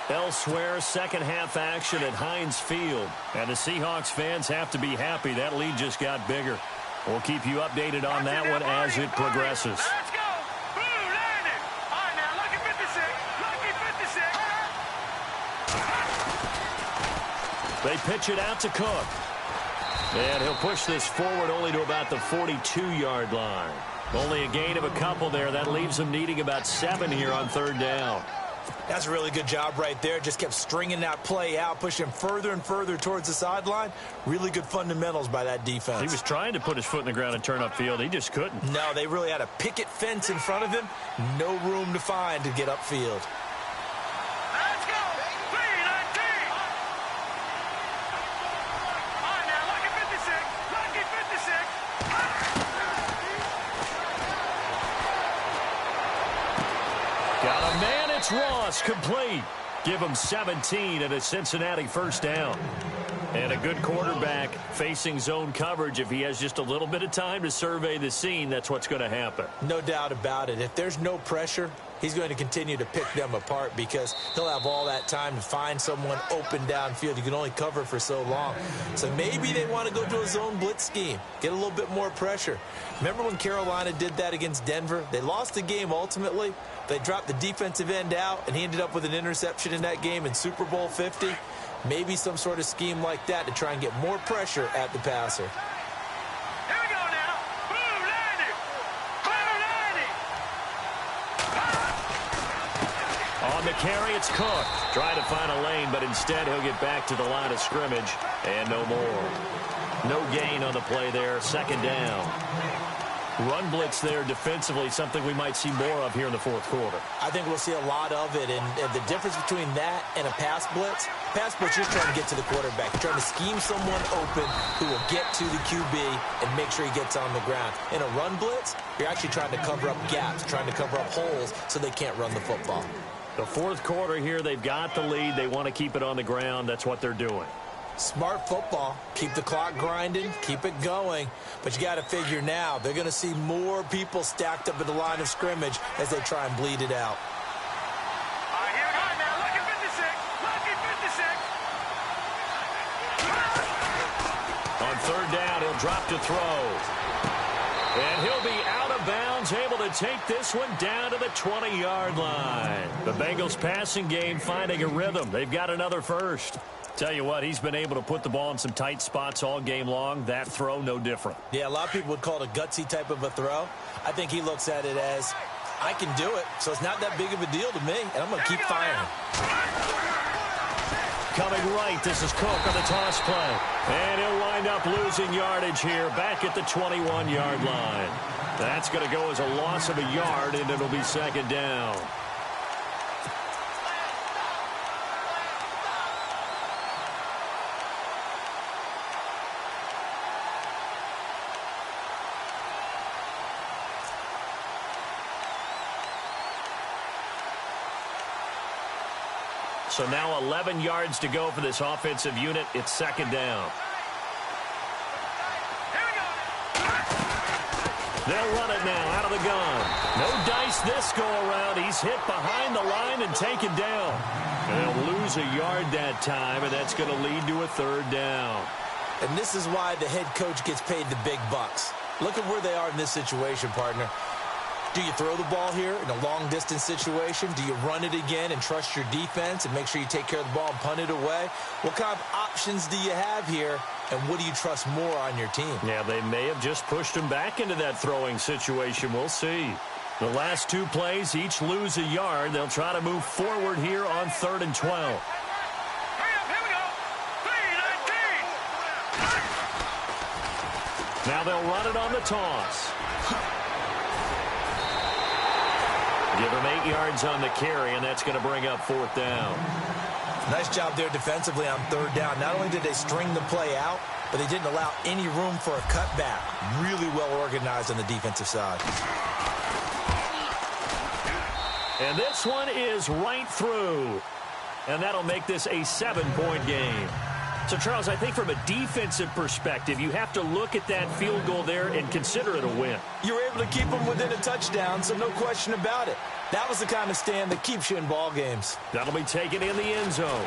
Elsewhere, 2nd half action at Heinz Field. And the Seahawks fans have to be happy. That lead just got bigger. We'll keep you updated on that one as it progresses. Let's go. Blue landed. All right, now, lucky 56. Lucky 56. They pitch it out to Cook. And he'll push this forward only to about the 42-yard line. Only a gain of a couple there. That leaves them needing about 7 here on 3rd down. That's a really good job right there. Just kept stringing that play out, pushing further and further towards the sideline. Really good fundamentals by that defense. He was trying to put his foot in the ground and turn upfield. He just couldn't. No, they really had a picket fence in front of him. No room to find to get upfield. Ross complete. Give him 17 and a Cincinnati first down. And a good quarterback facing zone coverage. If he has just a little bit of time to survey the scene, that's what's going to happen. No doubt about it. If there's no pressure, he's going to continue to pick them apart because he'll have all that time to find someone open downfield. You can only cover for so long. So maybe they want to go to a zone blitz scheme, get a little bit more pressure. Remember when Carolina did that against Denver? They lost the game ultimately. They dropped the defensive end out, and he ended up with an interception in that game in Super Bowl 50. Maybe some sort of scheme like that to try and get more pressure at the passer. Here we go now. Boom, landed. Boom, landed. On the carry, it's Cook. Trying to find a lane, but instead he'll get back to the line of scrimmage. And no more. No gain on the play there. Second down. Run blitz there defensively, something we might see more of here in the fourth quarter. I think we'll see a lot of it, and the difference between that and a pass blitz, you're trying to get to the quarterback. You're trying to scheme someone open who will get to the QB and make sure he gets on the ground. In a run blitz, you're actually trying to cover up gaps, trying to cover up holes so they can't run the football. The fourth quarter here, they've got the lead. They want to keep it on the ground. That's what they're doing. Smart football. Keep the clock grinding. Keep it going. But you got to figure now, they're going to see more people stacked up at the line of scrimmage as they try and bleed it out. All right, here we go now. Lucky 56. Lucky 56. On third down, he'll drop to throw. And he'll be out of bounds, able to take this one down to the 20-yard line. The Bengals passing game finding a rhythm. They've got another first. Tell you what, he's been able to put the ball in some tight spots all game long. That throw, no different. Yeah, a lot of people would call it a gutsy type of a throw. I think he looks at it as, I can do it, so it's not that big of a deal to me, and I'm going to keep firing. Coming right, this is Cook on the toss play. And he'll wind up losing yardage here back at the 21-yard line. That's going to go as a loss of a yard, and it'll be second down. So now 11 yards to go for this offensive unit. It's second down. They'll run it now out of the gun. No dice this go around. He's hit behind the line and taken down. And they'll lose a yard that time, and that's going to lead to a third down. And this is why the head coach gets paid the big bucks. Look at where they are in this situation, partner. Do you throw the ball here in a long-distance situation? Do you run it again and trust your defense and make sure you take care of the ball and punt it away? What kind of options do you have here, and what do you trust more on your team? Yeah, they may have just pushed him back into that throwing situation. We'll see. The last two plays each lose a yard. They'll try to move forward here on 3rd and 12. Hurry up, here we go. 3-19. Now they'll run it on the toss. Give him 8 yards on the carry, and that's going to bring up 4th down. Nice job there defensively on 3rd down. Not only did they string the play out, but they didn't allow any room for a cutback. Really well organized on the defensive side. And this one is right through. And that'll make this a 7-point game. So, Charles, I think from a defensive perspective, you have to look at that field goal there and consider it a win. You were able to keep them within a touchdown, so no question about it. That was the kind of stand that keeps you in ball games. That'll be taken in the end zone.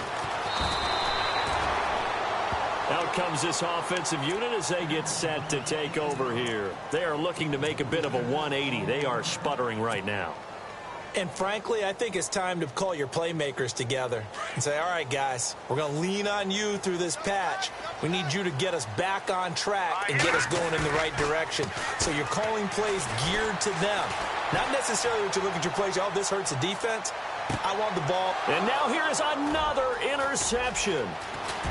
Out comes this offensive unit as they get set to take over here. They are looking to make a bit of a 180. They are sputtering right now. And frankly, I think it's time to call your playmakers together and say, all right, guys, we're going to lean on you through this patch. We need you to get us back on track and get us going in the right direction. So you're calling plays geared to them. Not necessarily to look at your plays, oh, this hurts the defense. I want the ball. And now here is another interception.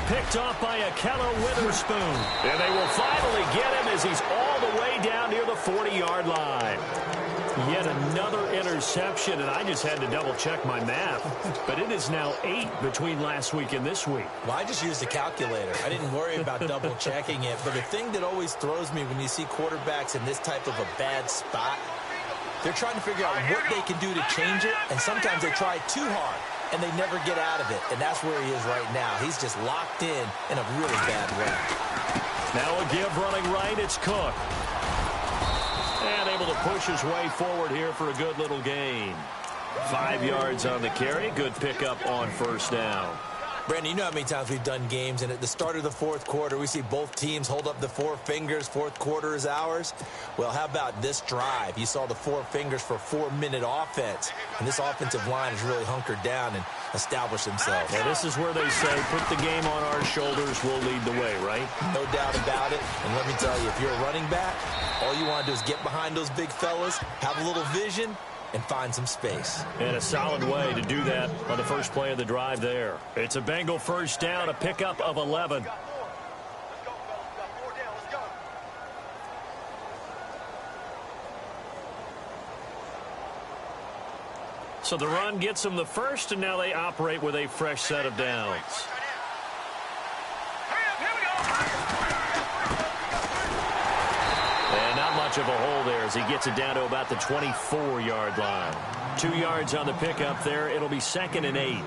Picked off by Akello Witherspoon. And they will finally get him as he's all the way down near the 40-yard line. Yet another interception, and I just had to double-check my math. But it is now 8 between last week and this week. Well, I just used a calculator. I didn't worry about double-checking it. But the thing that always throws me when you see quarterbacks in this type of a bad spot, They're trying to figure out what they can do to change it, and sometimes they try too hard, and they never get out of it, and that's where he is right now. He's just locked in a really bad way. Now a give running right, it's Cook. And able to push his way forward here for a good little gain. 5 yards on the carry, good pickup on first down. Brandon, you know how many times we've done games, and at the start of the fourth quarter, we see both teams hold up the 4 fingers, fourth quarter is ours. Well, how about this drive? You saw the 4 fingers for 4-minute offense, and this offensive line has really hunkered down and established themselves. Yeah, this is where they say, put the game on our shoulders, we'll lead the way, right? No doubt about it, and let me tell you, if you're a running back, all you want to do is get behind those big fellas, have a little vision, and find some space. And a solid way to do that on the first play of the drive there. It's a Bengal first down, a pickup of 11. So the run gets them the first, and now they operate with a fresh set of downs. And not much of a hole there as he gets it down to about the 24-yard line. 2 yards on the pickup there. It'll be 2nd and 8.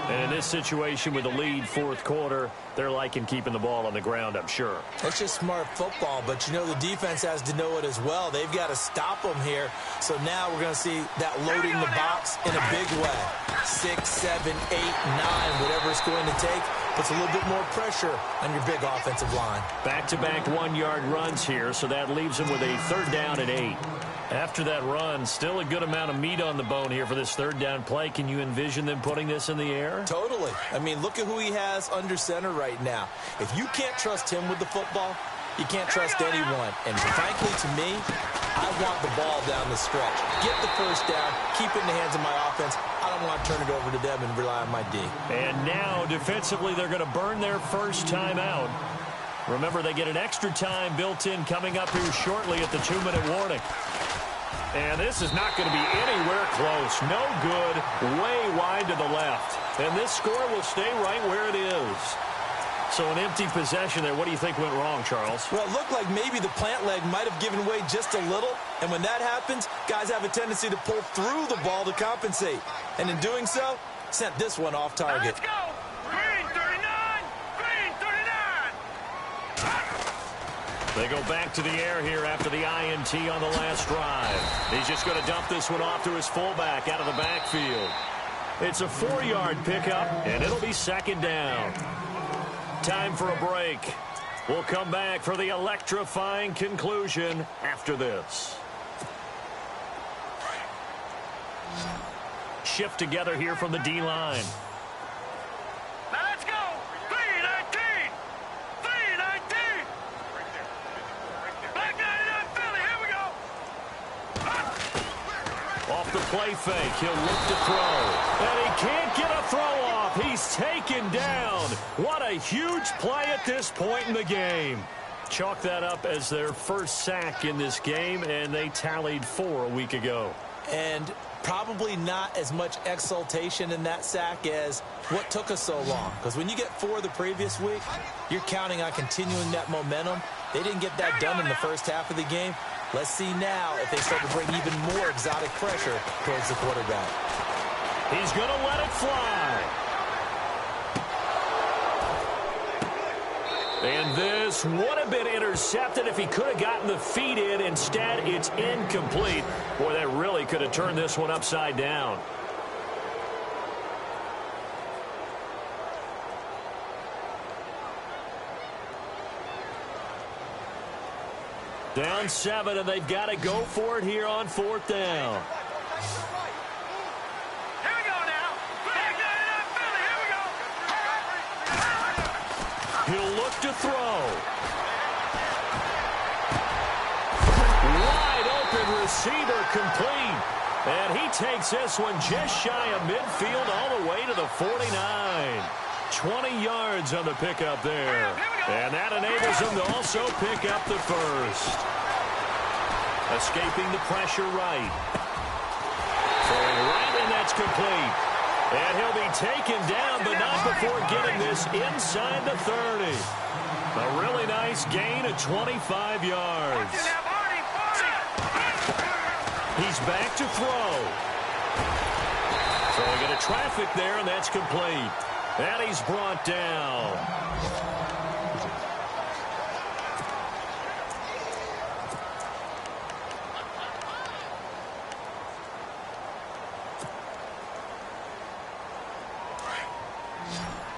And in this situation with the lead fourth quarter, they're liking keeping the ball on the ground, I'm sure. That's just smart football, but you know the defense has to know it as well. They've got to stop them here. So now we're going to see that loading the box in a big way. 6, 7, 8, 9, whatever it's going to take, puts a little bit more pressure on your big offensive line. Back-to-back 1-yard runs here, so that leaves them with a 3rd down and 8. After that run, still a good amount of meat on the bone here for this 3rd down play. Can you envision them putting this in the air? Totally. I mean, look at who he has under center right now. If you can't trust him with the football, you can't trust anyone. And frankly, to me, I want the ball down the stretch. Get the first down, keep it in the hands of my offense. I don't want to turn it over to them and rely on my D. And now, defensively, they're going to burn their first time out. Remember, they get an extra time built in coming up here shortly at the 2-minute warning. And this is not going to be anywhere close. No good, way wide to the left. And this score will stay right where it is. So an empty possession there. What do you think went wrong, Charles? Well, it looked like maybe the plant leg might have given way just a little. And when that happens, guys have a tendency to pull through the ball to compensate. And in doing so, sent this one off target. Let's go. Green 39. Green 39. They go back to the air here after the INT on the last drive. He's just going to dump this one off to his fullback out of the backfield. It's a 4-yard pickup, and it'll be 2nd down. Time for a break. We'll come back for the electrifying conclusion after this. Shift together here from the D-line. Now let's go. 319. 319. Back 99 Philly. Here we go. Off the play fake, he'll look to throw. And he can't get a throw off. He's taken down. What a huge play at this point in the game. Chalk that up as their first sack in this game, and they tallied 4 a week ago. And probably not as much exultation in that sack as what took us so long. Because when you get 4 the previous week, you're counting on continuing that momentum. They didn't get that done in the first half of the game. Let's see now if they start to bring even more exotic pressure towards the quarterback. He's going to let it fly. And this would have been intercepted if he could have gotten the feet in. Instead, it's incomplete. Boy, that really could have turned this one upside down. Down 7, and they've got to go for it here on 4th down. Here we go now. Back 99 Philly. Here we go. He'll look to throw. Wide open receiver complete. And he takes this one just shy of midfield all the way to the 49. 20 yards on the pickup there. And that enables him to also pick up the first. Escaping the pressure right. Throwing right, and that's complete. And he'll be taken down, but not before getting this inside the 30. A really nice gain of 25 yards. He's back to throw. Throwing into traffic there, and that's complete. And he's brought down.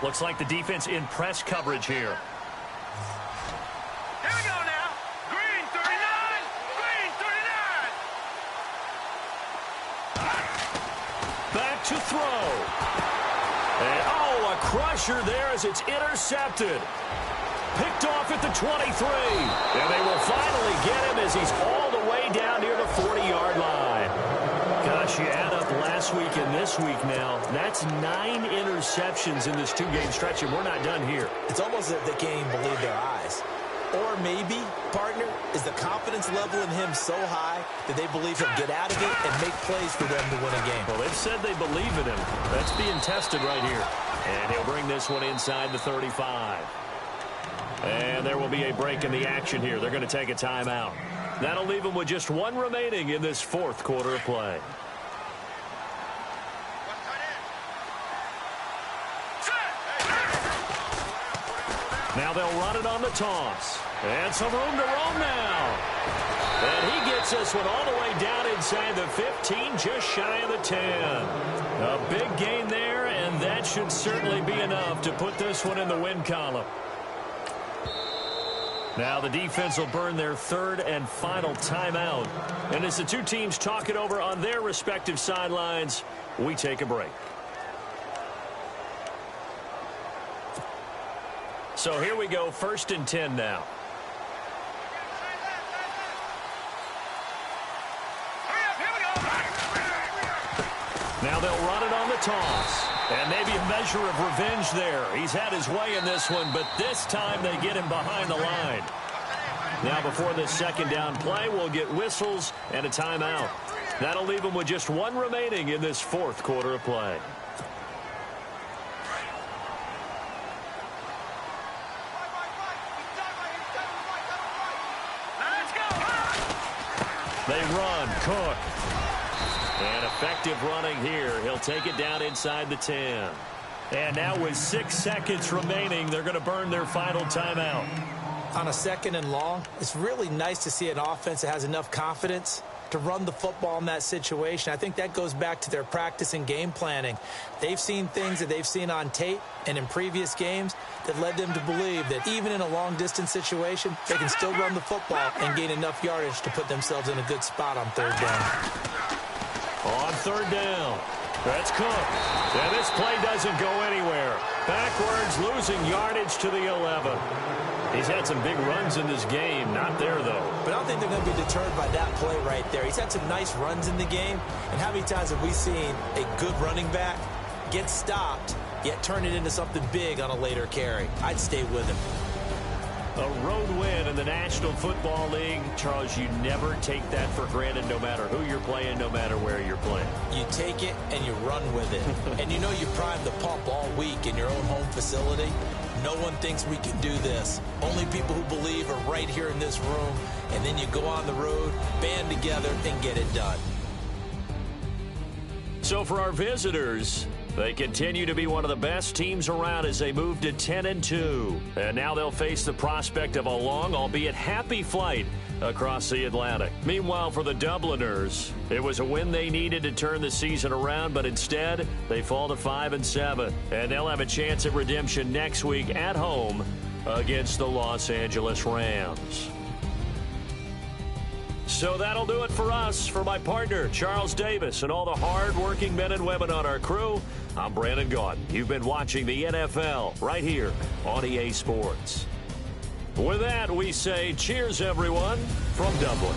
Looks like the defense in press coverage here. Here we go now. Green 39. Green 39. Back to throw. And, oh, a crusher there as it's intercepted. Picked off at the 23. And they will finally get him as he's all the way down near the 40-yard line. Gosh, you add up last week and this week now. That's 9 interceptions in this 2-game stretch, and we're not done here. It's almost as if they can't even believe their eyes. Or maybe, partner, is the confidence level in him so high that they believe he'll get out of it and make plays for them to win a game. Well, they've said they believe in him. That's being tested right here. And he'll bring this one inside the 35. And there will be a break in the action here. They're going to take a timeout. That'll leave them with just 1 remaining in this 4th quarter of play. Now they'll run it on the toss. And some room to roam now. And he gets this one all the way down inside the 15, just shy of the 10. A big gain there, and that should certainly be enough to put this one in the win column. Now the defense will burn their 3rd and final timeout. And as the two teams talk it over on their respective sidelines, we take a break. So here we go, 1st and 10 now. Now they'll run it on the toss. And maybe a measure of revenge there. He's had his way in this one, but this time they get him behind the line. Now before this 2nd down play, we'll get whistles and a timeout. That'll leave them with just 1 remaining in this 4th quarter of play. They run, Cook. And effective running here. He'll take it down inside the 10. And now with 6 seconds remaining, they're going to burn their final timeout. On a 2nd and long, it's really nice to see an offense that has enough confidence to run the football in that situation. I think that goes back to their practice and game planning. They've seen things that they've seen on tape and in previous games that led them to believe that even in a long-distance situation, they can still run the football and gain enough yardage to put themselves in a good spot on 3rd down. On 3rd down, that's Cook. And this play doesn't go anywhere. Backwards, losing yardage to the 11. He's had some big runs in this game. Not there, though. But I don't think they're going to be deterred by that play right there. He's had some nice runs in the game. And how many times have we seen a good running back get stopped, yet turn it into something big on a later carry? I'd stay with him. A road win in the National Football League. Charles, you never take that for granted no matter who you're playing, no matter where you're playing. You take it and you run with it. And you know you primed the pump all week in your own home facility. No one thinks we can do this. Only people who believe are right here in this room. And then you go on the road, band together, and get it done. So for our visitors, they continue to be one of the best teams around as they move to 10-2. And now they'll face the prospect of a long, albeit happy flight across the Atlantic. Meanwhile, for the Dubliners, it was a win they needed to turn the season around, but instead, they fall to 5-7. And they'll have a chance at redemption next week at home against the Los Angeles Rams. So that'll do it for us. For my partner, Charles Davis, and all the hard-working men and women on our crew, I'm Brandon Gaudin. You've been watching the NFL right here on EA Sports. With that, we say cheers, everyone, from Dublin.